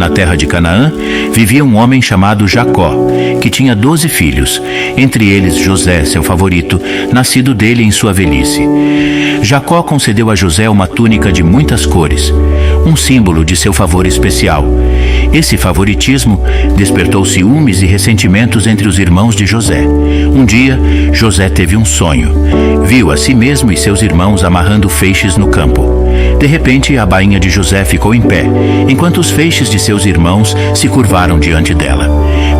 Na terra de Canaã, vivia um homem chamado Jacó, que tinha 12 filhos, entre eles José, seu favorito, nascido dele em sua velhice. Jacó concedeu a José uma túnica de muitas cores, um símbolo de seu favor especial. Esse favoritismo despertou ciúmes e ressentimentos entre os irmãos de José. Um dia, José teve um sonho. Viu a si mesmo e seus irmãos amarrando feixes no campo. De repente, a bainha de José ficou em pé, enquanto os feixes de seus irmãos se curvaram diante dela.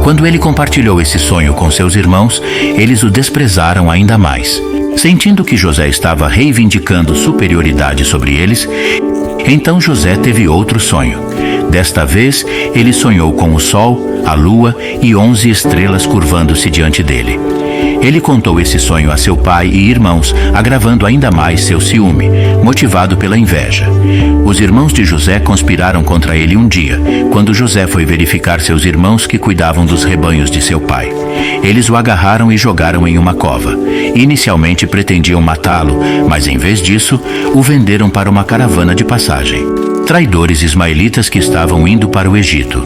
Quando ele compartilhou esse sonho com seus irmãos, eles o desprezaram ainda mais. Sentindo que José estava reivindicando superioridade sobre eles, então José teve outro sonho. Desta vez, ele sonhou com o sol, a lua e 11 estrelas curvando-se diante dele. Ele contou esse sonho a seu pai e irmãos, agravando ainda mais seu ciúme, motivado pela inveja. Os irmãos de José conspiraram contra ele um dia, quando José foi verificar seus irmãos que cuidavam dos rebanhos de seu pai. Eles o agarraram e jogaram em uma cova. Inicialmente pretendiam matá-lo, mas em vez disso, o venderam para uma caravana de passagem. Traidores ismaelitas que estavam indo para o Egito.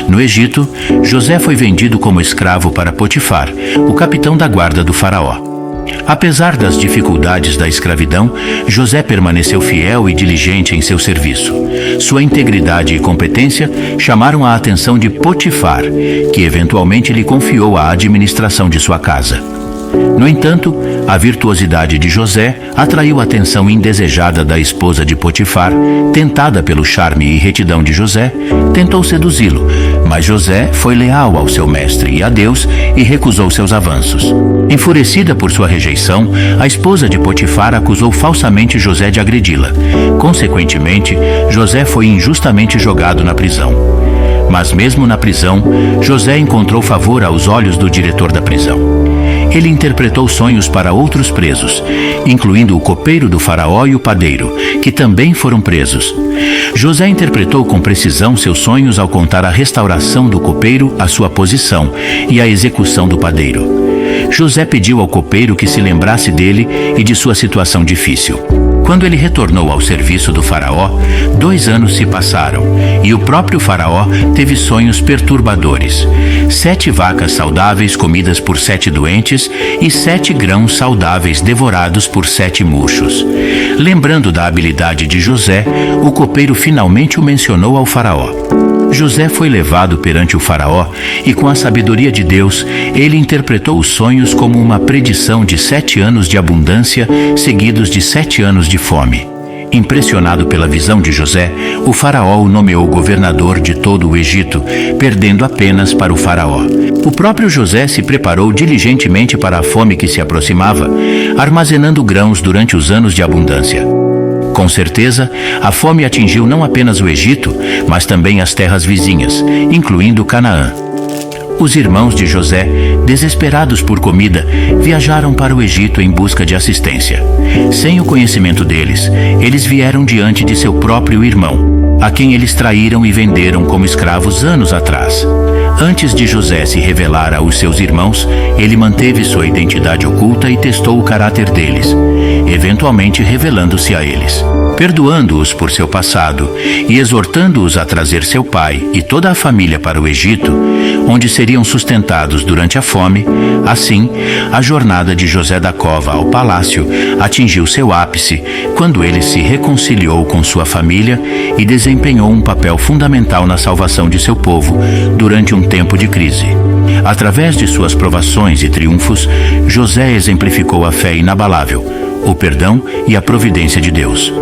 No Egito, José foi vendido como escravo para Potifar, o capitão da guarda do faraó. Apesar das dificuldades da escravidão, José permaneceu fiel e diligente em seu serviço. Sua integridade e competência chamaram a atenção de Potifar, que eventualmente lhe confiou a administração de sua casa. No entanto, a virtuosidade de José atraiu a atenção indesejada da esposa de Potifar. Tentada pelo charme e retidão de José, tentou seduzi-lo, mas José foi leal ao seu mestre e a Deus e recusou seus avanços. Enfurecida por sua rejeição, a esposa de Potifar acusou falsamente José de agredi-la. Consequentemente, José foi injustamente jogado na prisão. Mas mesmo na prisão, José encontrou favor aos olhos do diretor da prisão. Ele interpretou sonhos para outros presos, incluindo o copeiro do faraó e o padeiro, que também foram presos. José interpretou com precisão seus sonhos ao contar a restauração do copeiro à sua posição e a execução do padeiro. José pediu ao copeiro que se lembrasse dele e de sua situação difícil. Quando ele retornou ao serviço do faraó, 2 anos se passaram e o próprio faraó teve sonhos perturbadores. 7 vacas saudáveis comidas por 7 doentes e 7 grãos saudáveis devorados por 7 murchos. Lembrando da habilidade de José, o copeiro finalmente o mencionou ao faraó. José foi levado perante o faraó e, com a sabedoria de Deus, ele interpretou os sonhos como uma predição de 7 anos de abundância seguidos de 7 anos de fome. Impressionado pela visão de José, o faraó o nomeou governador de todo o Egito, perdendo apenas para o faraó. O próprio José se preparou diligentemente para a fome que se aproximava, armazenando grãos durante os anos de abundância. Com certeza, a fome atingiu não apenas o Egito, mas também as terras vizinhas, incluindo Canaã. Os irmãos de José, desesperados por comida, viajaram para o Egito em busca de assistência. Sem o conhecimento deles, eles vieram diante de seu próprio irmão, a quem eles traíram e venderam como escravos anos atrás. Antes de José se revelar aos seus irmãos, ele manteve sua identidade oculta e testou o caráter deles, eventualmente revelando-se a eles. Perdoando-os por seu passado e exortando-os a trazer seu pai e toda a família para o Egito, onde seriam sustentados durante a fome, assim, a jornada de José da Cova ao palácio atingiu seu ápice quando ele se reconciliou com sua família e desempenhou um papel fundamental na salvação de seu povo durante um tempo de crise. Através de suas provações e triunfos, José exemplificou a fé inabalável, o perdão e a providência de Deus.